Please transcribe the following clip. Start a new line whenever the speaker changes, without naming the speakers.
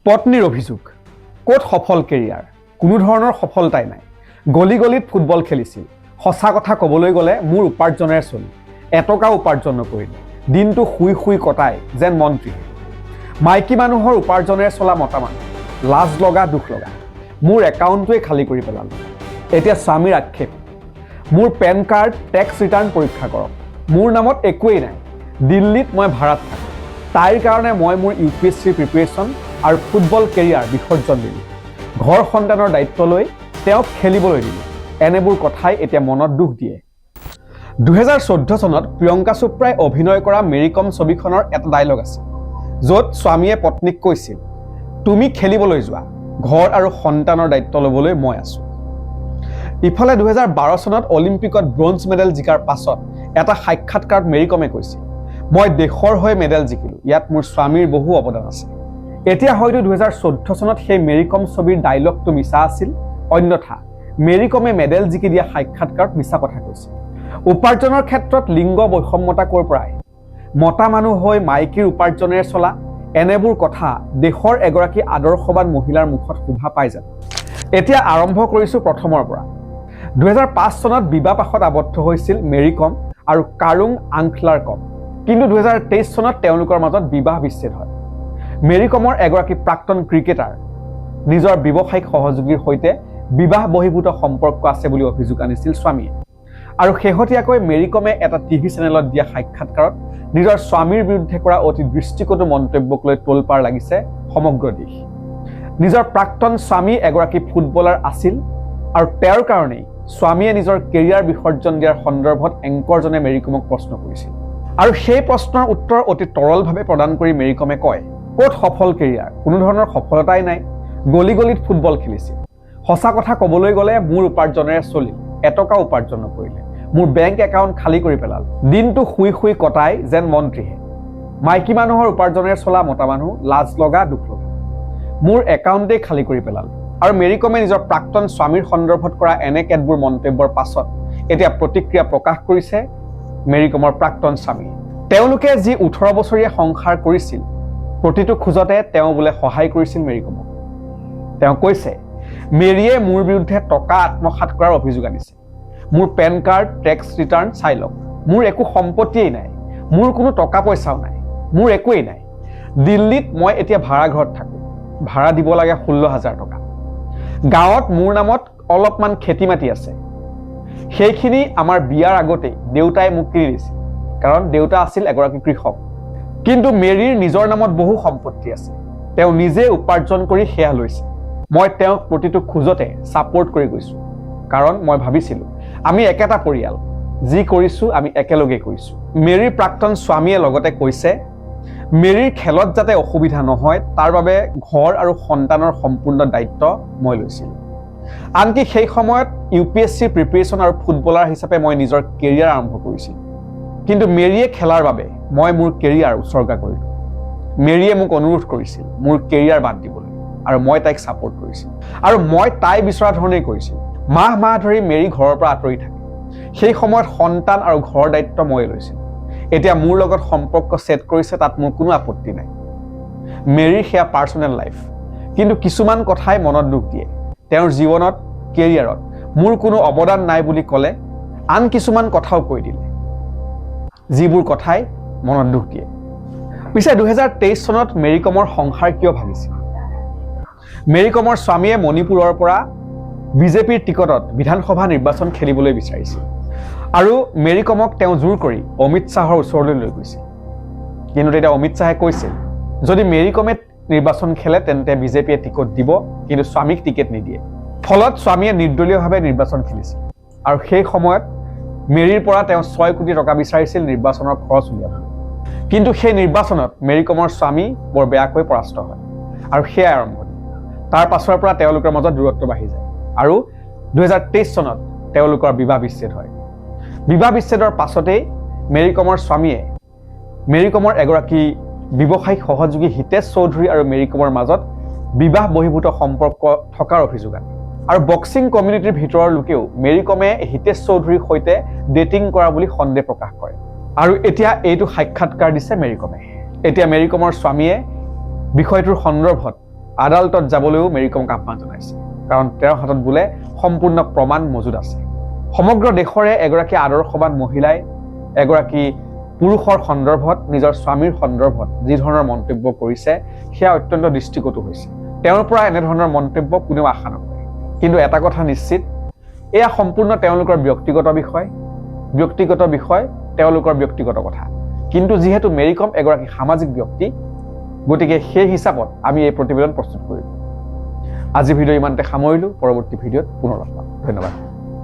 পত্নীৰ অভিযোগ ক'ত সফল কেৰিয়াৰ কোনো ধৰণৰ সফলতাই নাই গলি গলিত ফুটবল খেলিছিল সঁচা কথা ক'বলৈ গ'লে মোৰ উপাৰ্জনেৰে চলি এটকা উপাৰ্জন নকৰিলে দিনটো শুই শুই কটাই যেন মন্ত্ৰী মাইকী মানুহৰ উপাৰ্জনেৰে চলা মতা মানুহ লাজ লগা দুখ লগা মোৰ একাউণ্টটোৱে খালী কৰি পেলালো এতিয়া স্বামীৰ আক্ষেপ মোৰ পেন কাৰ্ড টেক্স ৰিটাৰ্ণ পৰীক্ষা কৰক মোৰ নামত একোৱেই নাই দিল্লীত মই ভাড়াত থাকোঁ তাইৰ কাৰণে মই মোৰ UPSC প্ৰিপাৰেশ্যন আৰু ফুটবল কেৰিয়াৰ বিসৰ্জন দিলোঁ ঘৰ সন্তানৰ দায়িত্ব লৈ তেওঁক খেলিবলৈ দিলোঁ এনেবোৰ কথাই এতিয়া মনত দুখ দিয়ে 2014 চনত প্ৰিয়ংকা চোপ্ৰাই অভিনয় কৰা মেৰী কম ছবিখনৰ এটা ডায়লগ আছে য'ত স্বামীয়ে পত্নীক কৈছিল তুমি খেলিবলৈ যোৱা ঘৰ আৰু সন্তানৰ দায়িত্ব ল'বলৈ মই আছোঁ ইফালে 2012 চনত অলিম্পিকত ব্ৰঞ্জ মেডেল জিকাৰ পাছত এটা সাক্ষাৎকাৰত মেৰী কমে কৈছিল মই দেশৰ হৈ মেডেল জিকিলোঁ ইয়াত মোৰ স্বামীৰ বহু অৱদান আছে এতিয়া হয়তো 2014 চনত সেই মেৰী কম ছবিৰ ডায়লগটো মিছা আছিল অন্যথা মেৰী কমে মেডেল জিকি দিয়া সাক্ষাৎকাৰত মিছা কথা কৈছিল উপাৰ্জনৰ ক্ষেত্ৰত লিংগ বৈষম্যতা ক'ৰ পৰা আহিল মতা মানুহ হৈ মাইকীৰ উপাৰ্জনেৰে চলা এনেবোৰ কথা দেশৰ এগৰাকী আদৰ্শৱান মহিলাৰ মুখত শোভা পাই যায় এতিয়া আৰম্ভ কৰিছোঁ প্ৰথমৰ পৰা 2005 চনত বিবাহপাশত আবদ্ধ হৈছিল মেৰী কম আৰু কাৰুং আংখলাৰকম কিন্তু 2023 চনত তেওঁলোকৰ মাজত বিবাহ বিচ্ছেদ হয় মেৰী কমৰ এগৰাকী প্ৰাক্তন ক্ৰিকেটাৰ নিজৰ ব্যৱসায়িক সহযোগীৰ সৈতে বিবাহ বহিৰ্ভূত সম্পৰ্ক আছে বুলি অভিযোগ আনিছিল স্বামীয়ে আৰু শেহতীয়াকৈ মেৰী কমে এটা টিভি চেনেলত দিয়া সাক্ষাৎকাৰত নিজৰ স্বামীৰ বিৰুদ্ধে কৰা অতি দৃষ্টিকটু মন্তব্যক লৈ তোলপাৰ লাগিছে সমগ্ৰ দেশ নিজৰ প্ৰাক্তন স্বামী এগৰাকী ফুটবলাৰ আছিল আৰু তেওঁৰ কাৰণেই স্বামীয়ে নিজৰ কেৰিয়াৰ বিসৰ্জন দিয়াৰ সন্দৰ্ভত এংকৰজনে মেৰী কমক প্ৰশ্ন কৰিছিল আৰু সেই প্ৰশ্নৰ উত্তৰ অতি তৰলভাৱে প্ৰদান কৰি মেৰী কমে কয় ক'ত সফল কেৰিয়াৰ কোনো ধৰণৰ সফলতাই নাই গলি গলিত ফুটবল খেলিছিল সঁচা কথা ক'বলৈ গ'লে মোৰ উপাৰ্জনেৰে চলিল এটকা উপাৰ্জন নকৰিলে মোৰ বেংক একাউণ্ট খালী কৰি পেলাল দিনটো শুই শুই কটাই যেন মন্ত্ৰীহে মাইকী মানুহৰ উপাৰ্জনেৰে চলা মতা মানুহ লাজ লগা দুখ লগা মোৰ একাউণ্টেই খালী কৰি পেলাল আৰু মেৰী কমে নিজৰ প্ৰাক্তন স্বামীৰ সন্দৰ্ভত কৰা এনে কেতবোৰ মন্তব্যৰ পাছত এতিয়া প্ৰতিক্ৰিয়া প্ৰকাশ কৰিছে মেৰী কমৰ প্ৰাক্তন স্বামী তেওঁলোকে যি 18 বছৰীয়া সংসাৰ কৰিছিল প্ৰতিটো খোজতে তেওঁ বোলে সহায় কৰিছিল মেৰী কমক তেওঁ কৈছে মেৰীয়ে মোৰ বিৰুদ্ধে টকা আত্মসাৎ কৰাৰ অভিযোগ আনিছে মোৰ পেন কাৰ্ড টেক্স ৰিটাৰ্ণ চাই লওক মোৰ একো সম্পত্তিয়েই নাই মোৰ কোনো টকা পইচাও নাই মোৰ একোৱেই নাই দিল্লীত মই এতিয়া ভাড়া ঘৰত থাকোঁ ভাড়া দিব লাগে 16,000 টকা গাঁৱত মোৰ নামত অলপমান খেতি মাটি আছে সেইখিনি আমাৰ বিয়াৰ আগতেই দেউতাই মোক কিনি দিছিল কাৰণ দেউতা আছিল এগৰাকী কৃষক কিন্তু মেৰীৰ নিজৰ নামত বহু সম্পত্তি আছে তেওঁ নিজে উপাৰ্জন কৰি সেয়া লৈছে মই তেওঁক প্ৰতিটো খোজতে ছাপোৰ্ট কৰি গৈছোঁ কাৰণ মই ভাবিছিলোঁ আমি একেটা পৰিয়াল যি কৰিছোঁ আমি একেলগে কৰিছোঁ মেৰীৰ প্ৰাক্তন স্বামীয়ে লগতে কৈছে মেৰীৰ খেলত যাতে অসুবিধা নহয় তাৰ বাবে ঘৰ আৰু সন্তানৰ সম্পূৰ্ণ দায়িত্ব মই লৈছিলোঁ আনকি সেই সময়ত UPSC প্ৰিপাৰেশ্যন আৰু ফুটবলাৰ হিচাপে মই নিজৰ কেৰিয়াৰ আৰম্ভ কৰিছিলোঁ কিন্তু মেৰীয়ে খেলাৰ বাবে মই মোৰ কেৰিয়াৰ উৎসৰ্গা কৰিলোঁ মেৰীয়ে মোক অনুৰোধ কৰিছিল মোৰ কেৰিয়াৰ বাদ দিবলৈ আৰু মই তাইক ছাপোৰ্ট কৰিছিলোঁ আৰু মই তাই বিচৰা ধৰণেই কৰিছিলোঁ মাহ মাহ ধৰি মেৰী ঘৰৰ পৰা আঁতৰি থাকে সেই সময়ত সন্তান আৰু ঘৰৰ দায়িত্ব মই লৈছিলোঁ এতিয়া মোৰ লগত সম্পৰ্ক ছেট কৰিছে তাত মোৰ কোনো আপত্তি নাই মেৰীৰ সেয়া পাৰ্চনেল লাইফ কিন্তু কিছুমান কথাই মনত দুখ দিয়ে তেওঁৰ জীৱনত কেৰিয়াৰত মোৰ কোনো অৱদান নাই বুলি ক'লে আন কিছুমান কথাও কৈ দিলে যিবোৰ কথাই মনত দুখ দিয়ে পিছে 2023 চনত মেৰী কমৰ সংসাৰ কিয় ভাঙিছিল মেৰী কমৰ স্বামীয়ে মণিপুৰৰ পৰা বিজেপিৰ টিকটত বিধানসভা নিৰ্বাচন খেলিবলৈ বিচাৰিছিল আৰু মেৰী কমক তেওঁ জোৰ কৰি অমিত শ্বাহৰ ওচৰলৈ লৈ গৈছিল কিন্তু তেতিয়া অমিত শ্বাহে কৈছিল যদি মেৰী কমে নিৰ্বাচন খেলে তেন্তে বিজেপিয়ে টিকট দিব কিন্তু স্বামীক টিকেট নিদিয়ে ফলত স্বামীয়ে নিৰ্দলীয়ভাৱে নিৰ্বাচন খেলিছিল আৰু সেই সময়ত মেৰীৰ পৰা তেওঁ 6 কোটি টকা বিচাৰিছিল নিৰ্বাচনৰ খৰচ উলিয়াবলৈ কিন্তু সেই নিৰ্বাচনত মেৰী কমৰ স্বামী বৰ বেয়াকৈ পৰাস্ত হয় আৰু সেয়াই আৰম্ভণি তাৰ পাছৰ পৰা তেওঁলোকৰ মাজত দূৰত্ব বাঢ়ি যায় আৰু 2023 চনত তেওঁলোকৰ বিবাহ বিচ্ছেদ হয় বিবাহ বিচ্ছেদৰ পাছতেই মেৰী কমৰ স্বামীয়ে মেৰী কমৰ এগৰাকী ব্যৱসায়িক সহযোগী হিতেশ চৌধুৰী আৰু মেৰী কমৰ মাজত বিবাহ বহিৰ্ভূত সম্পৰ্ক থকাৰ অভিযোগ আনে আৰু বক্সিং কমিউনিটিৰ ভিতৰৰ লোকেও মেৰী কমে হিতেশ চৌধুৰীৰ সৈতে ডেটিং কৰা বুলি সন্দেহ প্ৰকাশ কৰে আৰু এতিয়া এইটো সাক্ষাৎকাৰ দিছে মেৰী কমে এতিয়া মেৰী কমৰ স্বামীয়ে বিষয়টোৰ সন্দৰ্ভত আদালতত যাবলৈও মেৰী কমক আহ্বান জনাইছে, কাৰণ তেওঁৰ হাতত বোলে সম্পূৰ্ণ প্ৰমাণ মজুত আছে। সমগ্ৰ দেশৰে এগৰাকী আদৰ্শৱান মহিলাই এগৰাকী পুৰুষৰ সন্দৰ্ভত, নিজৰ স্বামীৰ সন্দৰ্ভত যি ধৰণৰ মন্তব্য কৰিছে সেয়া অত্যন্ত দৃষ্টিকটু হৈছে। তেওঁৰ পৰা এনেধৰণৰ মন্তব্য কোনেও আশা নকৰে। কিন্তু এটা কথা নিশ্চিত, এয়া সম্পূৰ্ণ তেওঁলোকৰ ব্যক্তিগত বিষয়, তেওঁলোকৰ ব্যক্তিগত কথা। কিন্তু যিহেতু মেৰী কম এগৰাকী সামাজিক ব্যক্তি, গতিকে সেই হিচাপত আমি এই প্ৰতিবেদন প্ৰস্তুত কৰিলোঁ। আজি ভিডিঅ' ইমানতে সামৰিলোঁ। পৰৱৰ্তী ভিডিঅ'ত পুনৰ লগ পাম। ধন্যবাদ।